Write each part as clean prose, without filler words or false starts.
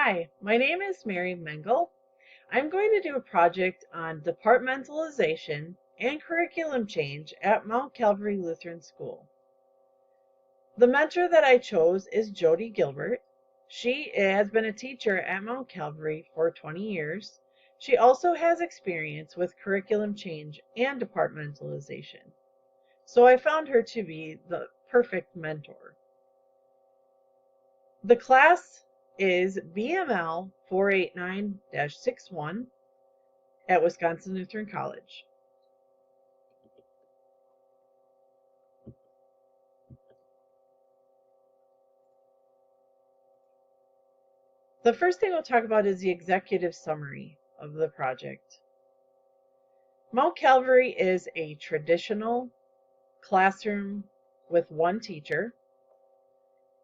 Hi, my name is Mary Mengel. I'm going to do a project on departmentalization and curriculum change at Mount Calvary Lutheran School. The mentor that I chose is Jody Gilbert. She has been a teacher at Mount Calvary for 20 years. She also has experience with curriculum change and departmentalization. So I found her to be the perfect mentor. The class is BML 489-61 at Wisconsin Lutheran College. The first thing we'll talk about is the executive summary of the project. Mount Calvary is a traditional classroom with one teacher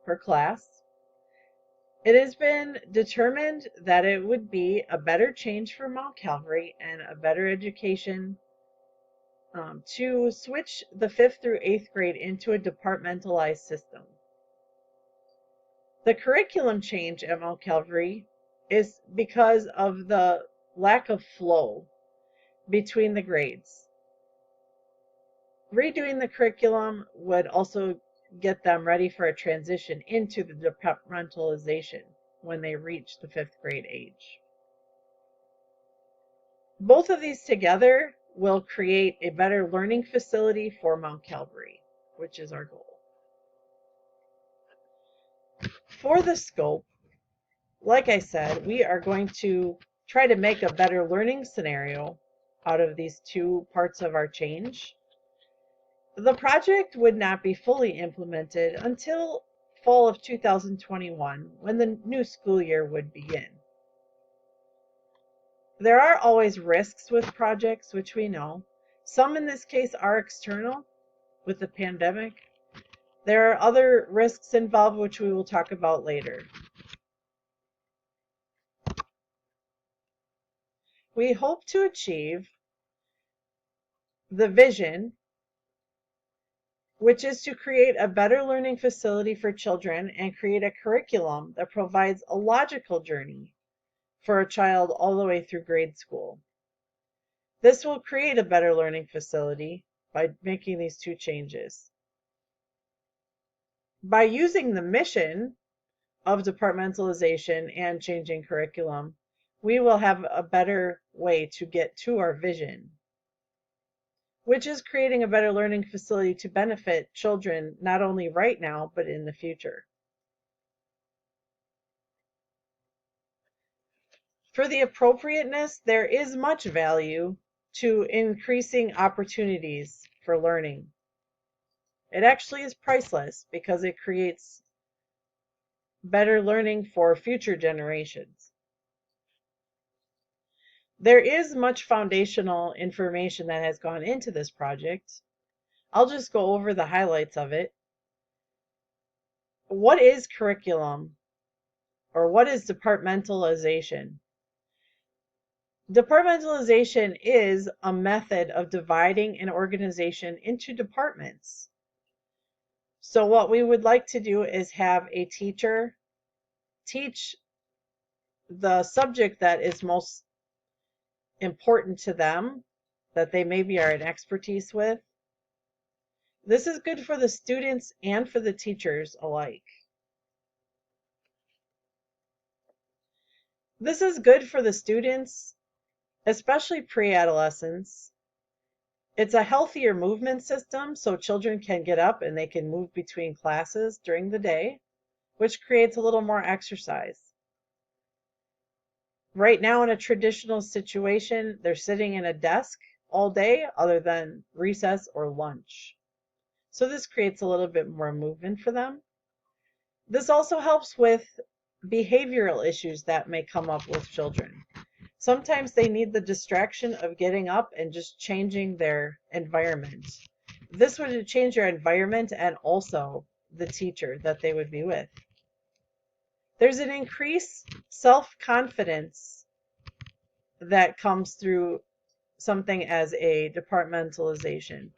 per class. It has been determined that it would be a better change for Mount Calvary and a better education to switch the 5th through 8th grade into a departmentalized system. The curriculum change at Mount Calvary is because of the lack of flow between the grades. Redoing the curriculum would also get them ready for a transition into the departmentalization when they reach the 5th grade age. Both of these together will create a better learning facility for Mount Calvary, which is our goal. For the scope, like I said, we are going to try to make a better learning scenario out of these two parts of our change. The project would not be fully implemented until fall of 2021, when the new school year would begin. There are always risks with projects, which we know. Some in this case are external with the pandemic. There are other risks involved, which we will talk about later. We hope to achieve the vision, which is to create a better learning facility for children and create a curriculum that provides a logical journey for a child all the way through grade school. This will create a better learning facility by making these two changes. By using the mission of departmentalization and changing curriculum, we will have a better way to get to our vision, which is creating a better learning facility to benefit children not only right now, but in the future. For the appropriateness, there is much value to increasing opportunities for learning. It actually is priceless because it creates better learning for future generations. There is much foundational information that has gone into this project. I'll just go over the highlights of it. What is curriculum, or what is departmentalization? Departmentalization is a method of dividing an organization into departments. So what we would like to do is have a teacher teach the subject that is most important to them, that they maybe are an expertise with. This is good for the students and for the teachers alike. This is good for the students, especially pre-adolescents. It's a healthier movement system, so children can get up and they can move between classes during the day, which creates a little more exercise. Right now, in a traditional situation, they're sitting in a desk all day other than recess or lunch. So this creates a little bit more movement for them. This also helps with behavioral issues that may come up with children. Sometimes they need the distraction of getting up and just changing their environment. This would change their environment and also the teacher that they would be with. There's an increased self-confidence that comes through something as a departmentalization.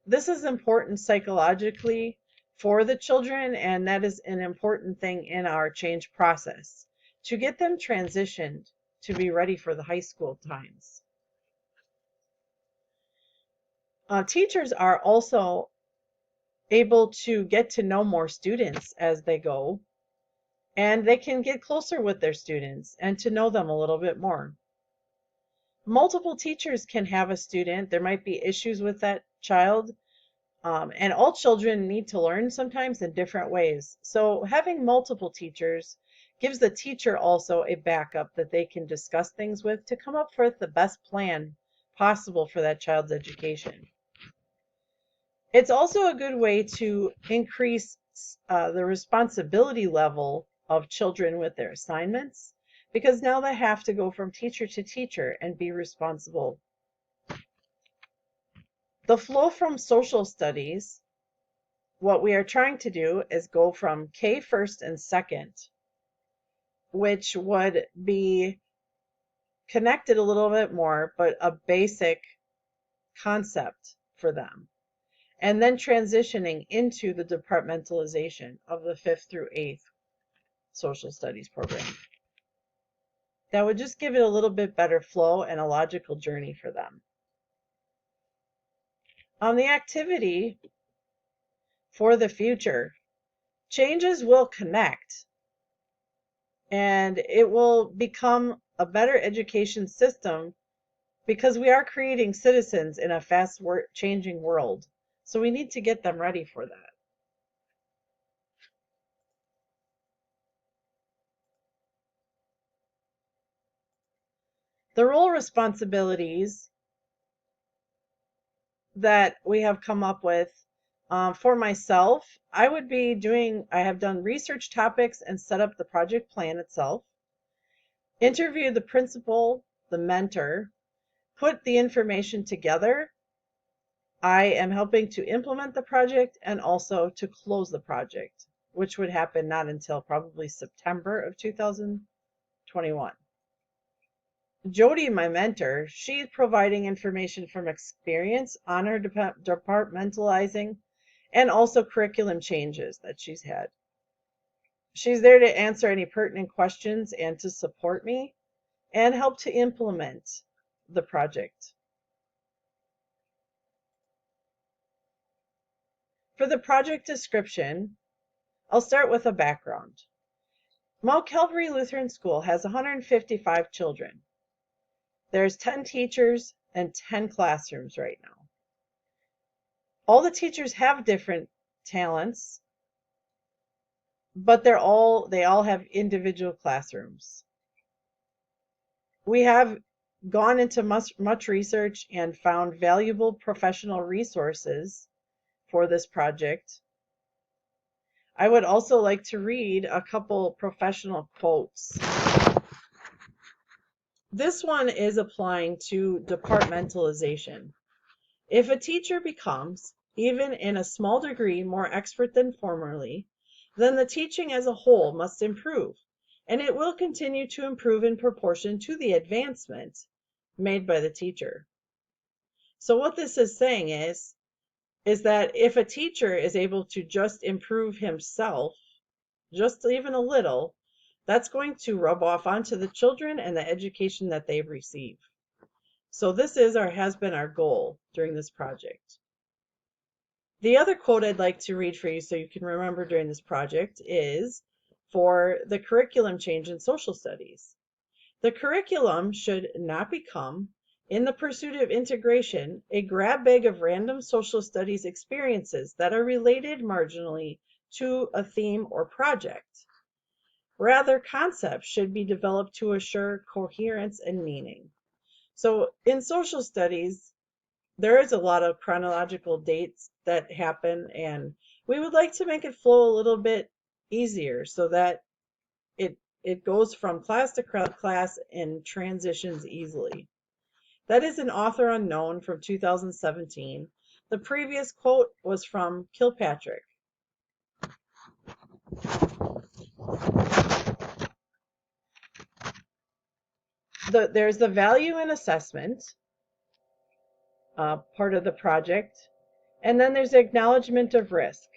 This is important psychologically for the children, and that is an important thing in our change process, to get them transitioned to be ready for the high school times. Teachers are also able to get to know more students as they go, and they can get closer with their students and to know them a little bit more. Multiple teachers can have a student. There might be issues with that child, and all children need to learn sometimes in different ways. So having multiple teachers gives the teacher also a backup that they can discuss things with to come up with the best plan possible for that child's education. It's also a good way to increase the responsibility level of children with their assignments, because now they have to go from teacher to teacher and be responsible. The flow from social studies, what we are trying to do is go from K first and second, which would be connected a little bit more, but a basic concept for them. And then transitioning into the departmentalization of the 5th through 8th social studies program. That would just give it a little bit better flow and a logical journey for them. On the activity for the future, changes will connect, and it will become a better education system because we are creating citizens in a fast changing world. So we need to get them ready for that. The role responsibilities that we have come up with for myself, I have done research topics and set up the project plan itself, interview the principal, the mentor, put the information together. I am helping to implement the project and also to close the project, which would happen not until probably September of 2021. Jody, my mentor, she's providing information from experience on her departmentalizing and also curriculum changes that she's had. She's there to answer any pertinent questions and to support me and help to implement the project. For the project description, I'll start with a background. Mount Calvary Lutheran School has 155 children. There's 10 teachers and 10 classrooms right now. All the teachers have different talents, but they all have individual classrooms. We have gone into much research and found valuable professional resources for this project. I would also like to read a couple professional quotes. This one is applying to departmentalization. If a teacher becomes, even in a small degree, more expert than formerly, then the teaching as a whole must improve, and it will continue to improve in proportion to the advancement made by the teacher. So what this is saying is that if a teacher is able to just improve himself, just even a little, that's going to rub off onto the children and the education that they receive. So this has been our goal during this project. The other quote I'd like to read for you so you can remember during this project is for the curriculum change in social studies. The curriculum should not become, in the pursuit of integration, a grab bag of random social studies experiences that are related marginally to a theme or project. Rather, concepts should be developed to assure coherence and meaning. So in social studies, there is a lot of chronological dates that happen, and we would like to make it flow a little bit easier so that it goes from class to class and transitions easily. That is an author unknown from 2017. The previous quote was from Kilpatrick. There's the value in assessment, part of the project, and then there's acknowledgement of risk.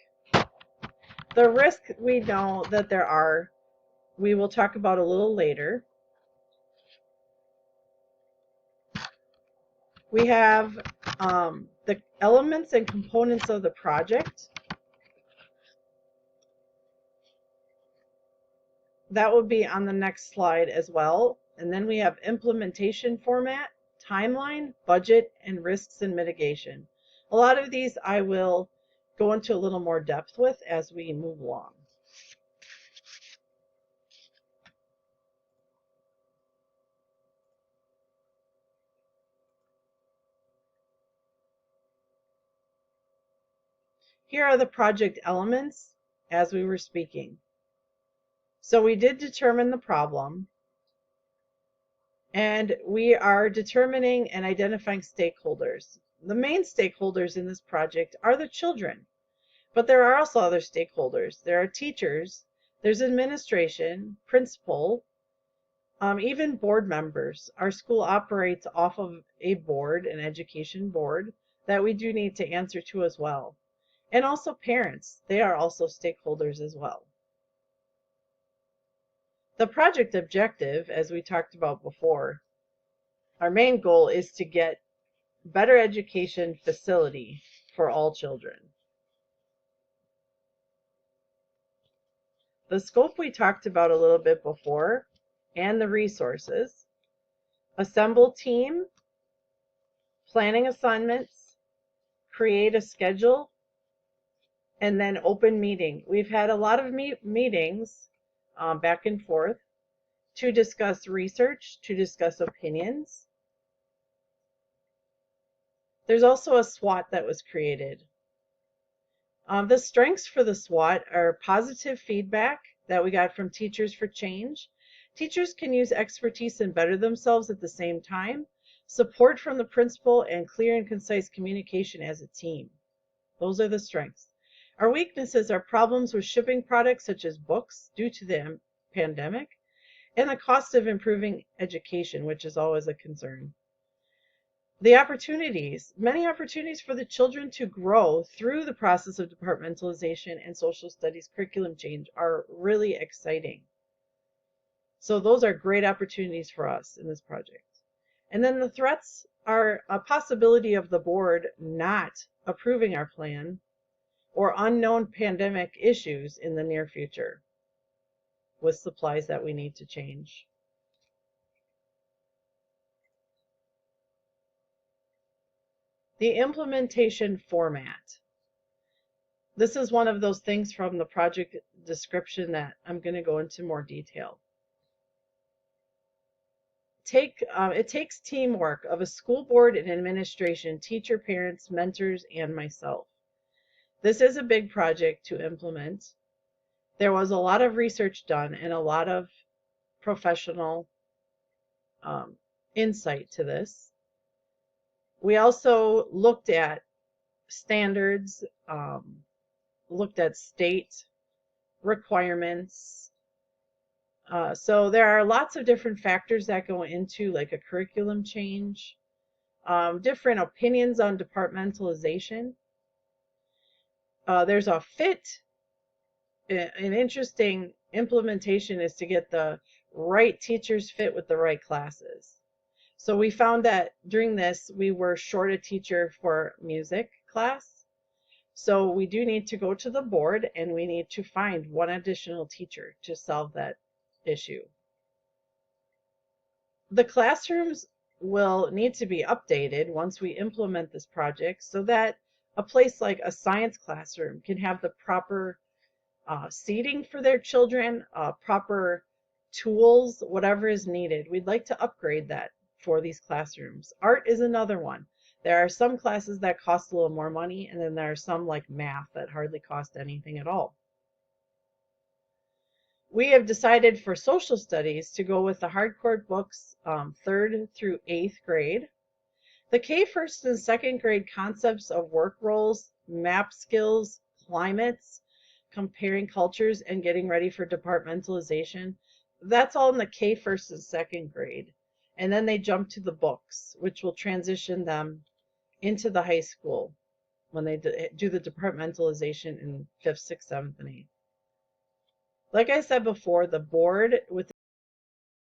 The risk, we know that there are we will talk about a little later. We have the elements and components of the project. That will be on the next slide as well. And then we have implementation format, timeline, budget, and risks and mitigation. A lot of these I will go into a little more depth with as we move along. Here are the project elements as we were speaking. So we did determine the problem, and we are determining and identifying stakeholders. The main stakeholders in this project are the children, but there are also other stakeholders. There are teachers, there's administration, principal, even board members. Our school operates off of a board, an education board, that we do need to answer to as well. And also parents, they are also stakeholders as well. The project objective, as we talked about before, our main goal is to get better education facility for all children. The scope we talked about a little bit before, and the resources. Assemble team, planning assignments, create a schedule, and then open meeting. We've had a lot of meetings back and forth to discuss research, to discuss opinions. There's also a SWOT that was created. The strengths for the SWOT are positive feedback that we got from Teachers for Change. Teachers can use expertise and better themselves at the same time. Support from the principal and clear and concise communication as a team. Those are the strengths. Our weaknesses are problems with shipping products such as books due to the pandemic, and the cost of improving education, which is always a concern. The opportunities, many opportunities for the children to grow through the process of departmentalization and social studies curriculum change are really exciting. So those are great opportunities for us in this project. And then the threats are a possibility of the board not approving our plan, or unknown pandemic issues in the near future with supplies that we need to change. The implementation format. This is one of those things from the project description that I'm going to go into more detail. It takes teamwork of a school board and administration, teacher, parents, mentors, and myself. This is a big project to implement. There was a lot of research done and a lot of professional insight to this. We also looked at standards, looked at state requirements. So there are lots of different factors that go into like a curriculum change, different opinions on departmentalization. There's a fit. An interesting implementation is to get the right teachers fit with the right classes. So we found that during this, we were short a teacher for music class. So we do need to go to the board and we need to find one additional teacher to solve that issue. The classrooms will need to be updated once we implement this project so that a place like a science classroom can have the proper seating for their children, proper tools, whatever is needed. We'd like to upgrade that for these classrooms. Art is another one. There are some classes that cost a little more money, and then there are some like math that hardly cost anything at all. We have decided for social studies to go with the hardcore books 3rd through 8th grade. The K 1st and 2nd grade concepts of work roles, map skills, climates, comparing cultures, and getting ready for departmentalization, that's all in the K 1st and 2nd grade. And then they jump to the books, which will transition them into the high school when they do the departmentalization in 5th, 6th, 7th, and 8th. Like I said before, the board with